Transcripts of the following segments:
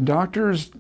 Doctors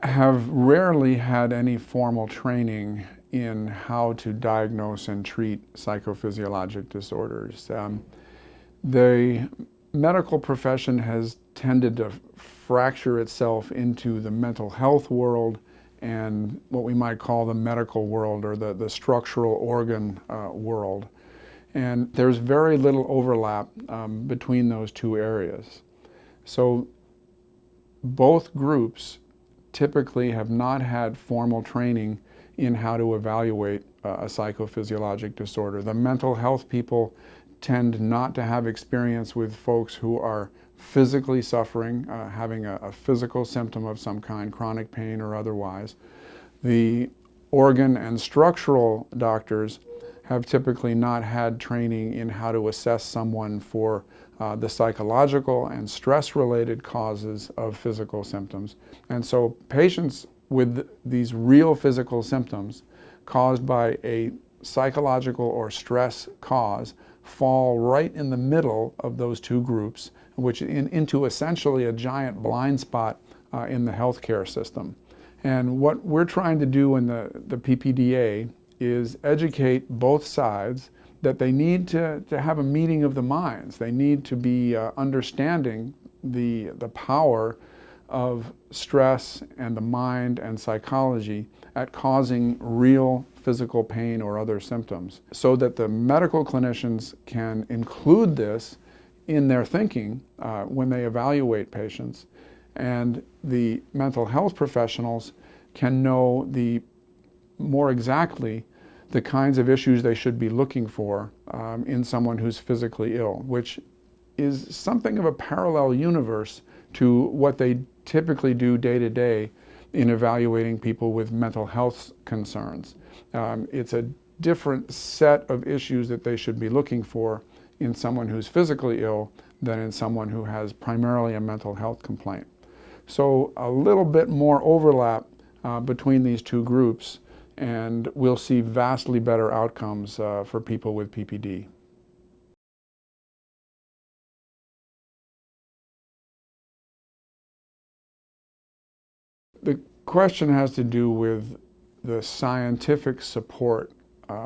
have rarely had any formal training in how to diagnose and treat psychophysiologic disorders. The medical profession has tended to fracture itself into the mental health world and what we might call the medical world, or the structural organ world. And there's very little overlap between those two areas. So both groups typically have not had formal training in how to evaluate a psychophysiologic disorder. The mental health people tend not to have experience with folks who are physically suffering, having a physical symptom of some kind, chronic pain or otherwise. The organ and structural doctors have typically not had training in how to assess someone for the psychological and stress-related causes of physical symptoms. And so patients with these real physical symptoms caused by a psychological or stress cause fall right in the middle of those two groups, which into essentially a giant blind spot in the healthcare system. And what we're trying to do in the PPDA is educate both sides that they need to have a meeting of the minds. They need to be understanding the power of stress and the mind and psychology at causing real physical pain or other symptoms, so that the medical clinicians can include this in their thinking when they evaluate patients, and the mental health professionals can know more exactly the kinds of issues they should be looking for in someone who's physically ill, which is something of a parallel universe to what they typically do day to day in evaluating people with mental health concerns. It's a different set of issues that they should be looking for in someone who's physically ill than in someone who has primarily a mental health complaint. So a little bit more overlap between these two groups, and we'll see vastly better outcomes for people with PPD. The question has to do with the scientific support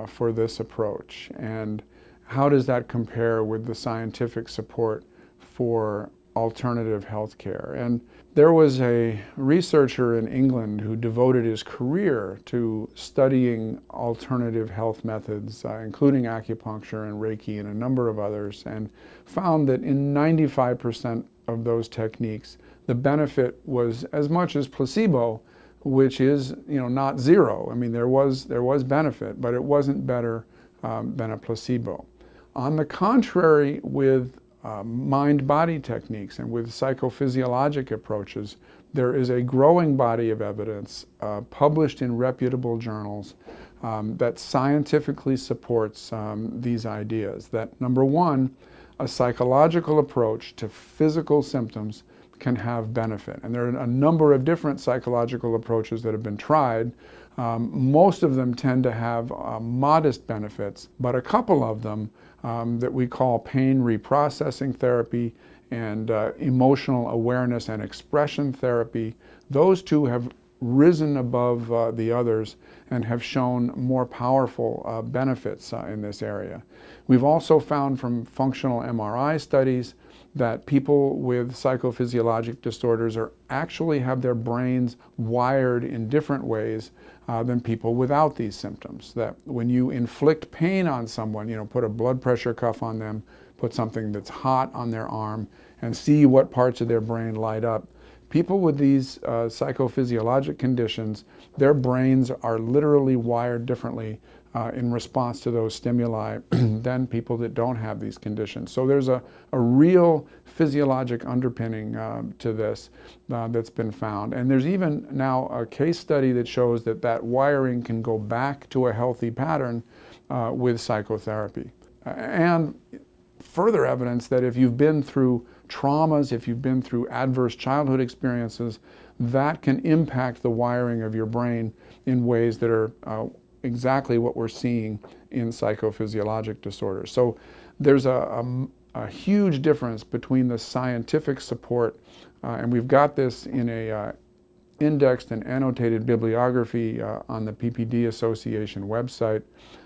for this approach, and how does that compare with the scientific support for alternative health care. And there was a researcher in England who devoted his career to studying alternative health methods, including acupuncture and Reiki and a number of others, and found that in 95% of those techniques, the benefit was as much as placebo, which is, not zero. I mean, there was benefit, but it wasn't better than a placebo. On the contrary, with mind-body techniques and with psychophysiologic approaches, there is a growing body of evidence published in reputable journals that scientifically supports these ideas. That, number one, a psychological approach to physical symptoms can have benefit. And there are a number of different psychological approaches that have been tried. Most of them tend to have modest benefits, but a couple of them that we call pain reprocessing therapy and emotional awareness and expression therapy, those two have risen above the others and have shown more powerful benefits in this area. We've also found from functional MRI studies that people with psychophysiologic disorders actually have their brains wired in different ways than people without these symptoms. That when you inflict pain on someone, put a blood pressure cuff on them, put something that's hot on their arm, and see what parts of their brain light up. People with these psychophysiologic conditions, their brains are literally wired differently in response to those stimuli than people that don't have these conditions. So there's a real physiologic underpinning to this that's been found. And there's even now a case study that shows that wiring can go back to a healthy pattern with psychotherapy. And further evidence that if you've been through traumas, if you've been through adverse childhood experiences, that can impact the wiring of your brain in ways that are exactly what we're seeing in psychophysiologic disorders. So there's a a huge difference between the scientific support, and we've got this in a indexed and annotated bibliography on the PPD Association website,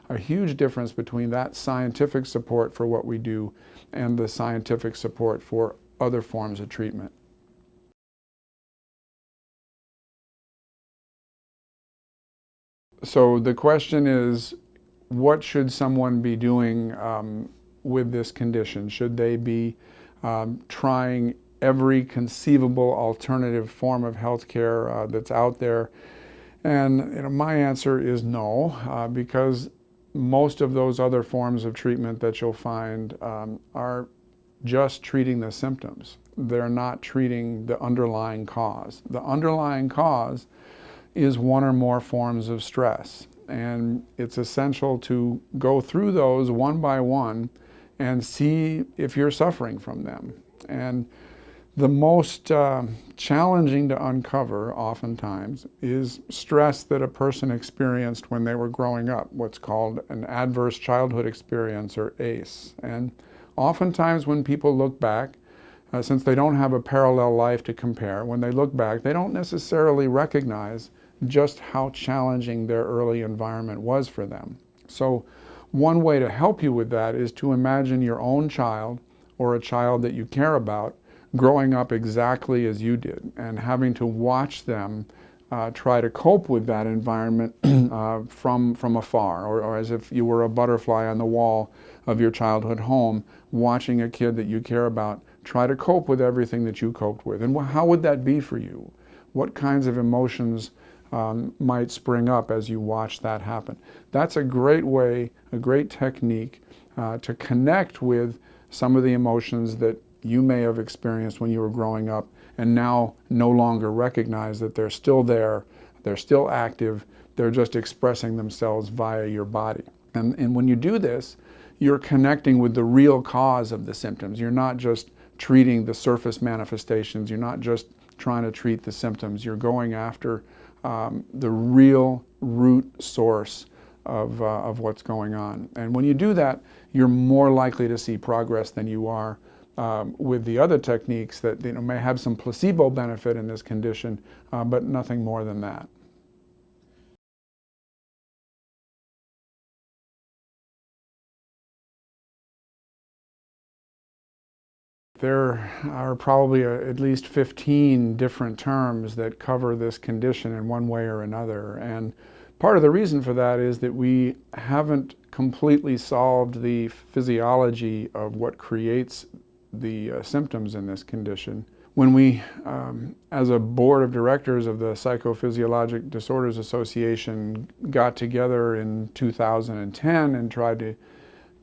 a huge difference between that scientific support for what we do and the scientific support for other forms of treatment. So the question is, what should someone be doing with this condition? Should they be trying every conceivable alternative form of healthcare that's out there? And my answer is no, because most of those other forms of treatment that you'll find are just treating the symptoms. They're not treating the underlying cause. The underlying cause is one or more forms of stress, and it's essential to go through those one by one and see if you're suffering from them. And the most challenging to uncover oftentimes is stress that a person experienced when they were growing up, what's called an adverse childhood experience, or ACE. And oftentimes when people look back, since they don't have a parallel life to compare, when they look back, they don't necessarily recognize just how challenging their early environment was for them. So one way to help you with that is to imagine your own child, or a child that you care about, growing up exactly as you did, and having to watch them try to cope with that environment from afar, or as if you were a butterfly on the wall of your childhood home, watching a kid that you care about try to cope with everything that you coped with. And how would that be for you? What kinds of emotions might spring up as you watch that happen? That's a great way, a great technique to connect with some of the emotions that you may have experienced when you were growing up, and now no longer recognize that they're still there, they're still active, they're just expressing themselves via your body. And when you do this, you're connecting with the real cause of the symptoms. You're not just treating the surface manifestations, you're not just trying to treat the symptoms, you're going after the real root source of what's going on. And when you do that, you're more likely to see progress than you are with the other techniques that may have some placebo benefit in this condition, but nothing more than that. There are probably at least 15 different terms that cover this condition in one way or another. And part of the reason for that is that we haven't completely solved the physiology of what creates the symptoms in this condition. When we, as a board of directors of the Psychophysiologic Disorders Association, got together in 2010 and tried to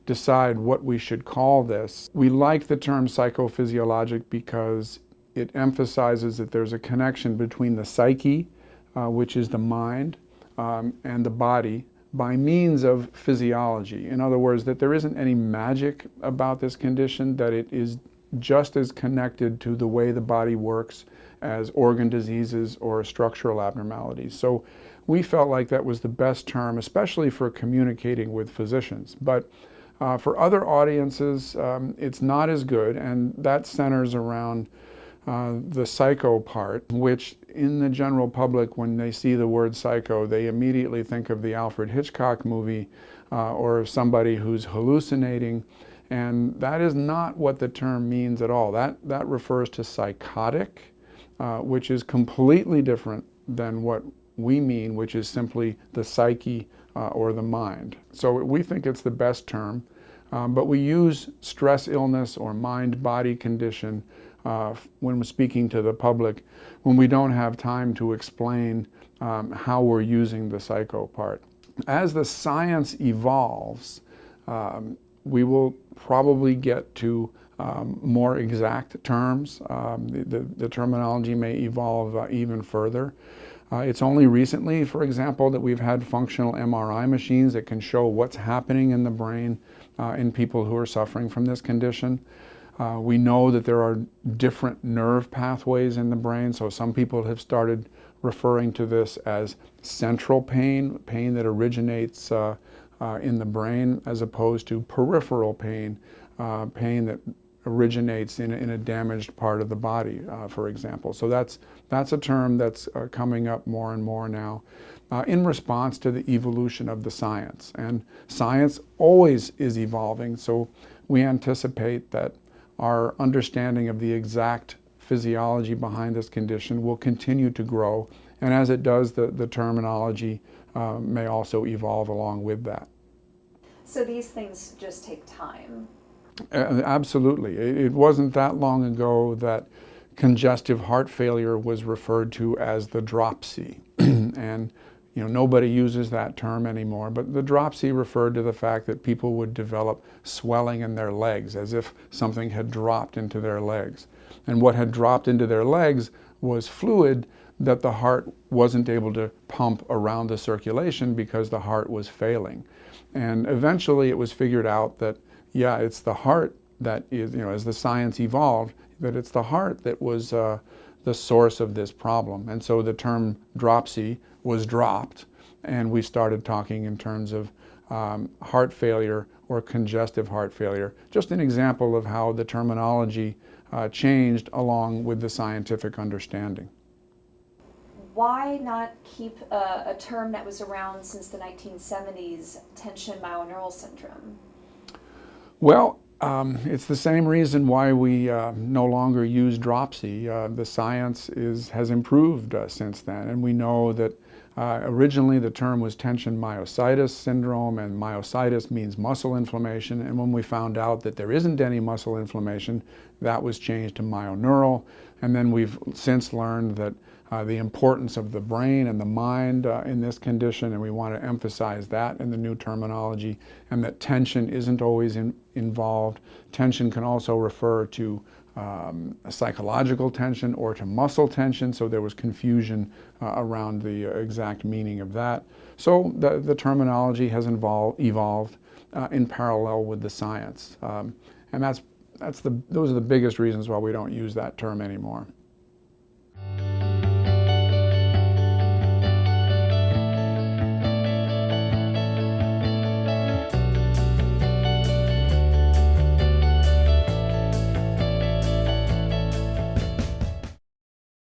decide what we should call this, we like the term psychophysiologic because it emphasizes that there's a connection between the psyche, which is the mind, and the body, by means of physiology. In other words, that there isn't any magic about this condition, that it is just as connected to the way the body works as organ diseases or structural abnormalities. So we felt like that was the best term, especially for communicating with physicians. But for other audiences, it's not as good, and that centers around the psycho part, which in the general public, when they see the word psycho, they immediately think of the Alfred Hitchcock movie or of somebody who's hallucinating, and that is not what the term means at all. That refers to psychotic, which is completely different than what we mean, which is simply the psyche or the mind. So we think it's the best term, but we use stress illness or mind-body condition when we're speaking to the public, when we don't have time to explain how we're using the psycho part. As the science evolves, we will probably get to more exact terms. The terminology may evolve even further. It's only recently, for example, that we've had functional MRI machines that can show what's happening in the brain in people who are suffering from this condition. We know that there are different nerve pathways in the brain, so some people have started referring to this as central pain, pain that originates in the brain, as opposed to peripheral pain, pain that originates in a damaged part of the body, for example. So that's a term that's coming up more and more now in response to the evolution of the science. And science always is evolving, so we anticipate that our understanding of the exact physiology behind this condition will continue to grow. And as it does, the terminology may also evolve along with that. So these things just take time. Absolutely. It wasn't that long ago that congestive heart failure was referred to as the dropsy. And nobody uses that term anymore, but the dropsy referred to the fact that people would develop swelling in their legs as if something had dropped into their legs. And what had dropped into their legs was fluid that the heart wasn't able to pump around the circulation because the heart was failing. And eventually it was figured out that, yeah, it's the heart that is, as the science evolved, that it's the heart that was the source of this problem. And so the term dropsy was dropped, and we started talking in terms of heart failure or congestive heart failure. Just an example of how the terminology changed along with the scientific understanding. Why not keep a term that was around since the 1970s, tension myoneural syndrome? Well, it's the same reason why we no longer use dropsy. The science has improved since then, and we know that originally the term was tension myositis syndrome, and myositis means muscle inflammation, and when we found out that there isn't any muscle inflammation, that was changed to myoneural, and then we've since learned that the importance of the brain and the mind in this condition, and we want to emphasize that in the new terminology, and that tension isn't always involved. Tension can also refer to a psychological tension or to muscle tension, so there was confusion around the exact meaning of that. So the terminology has evolved in parallel with the science, and those are the biggest reasons why we don't use that term anymore.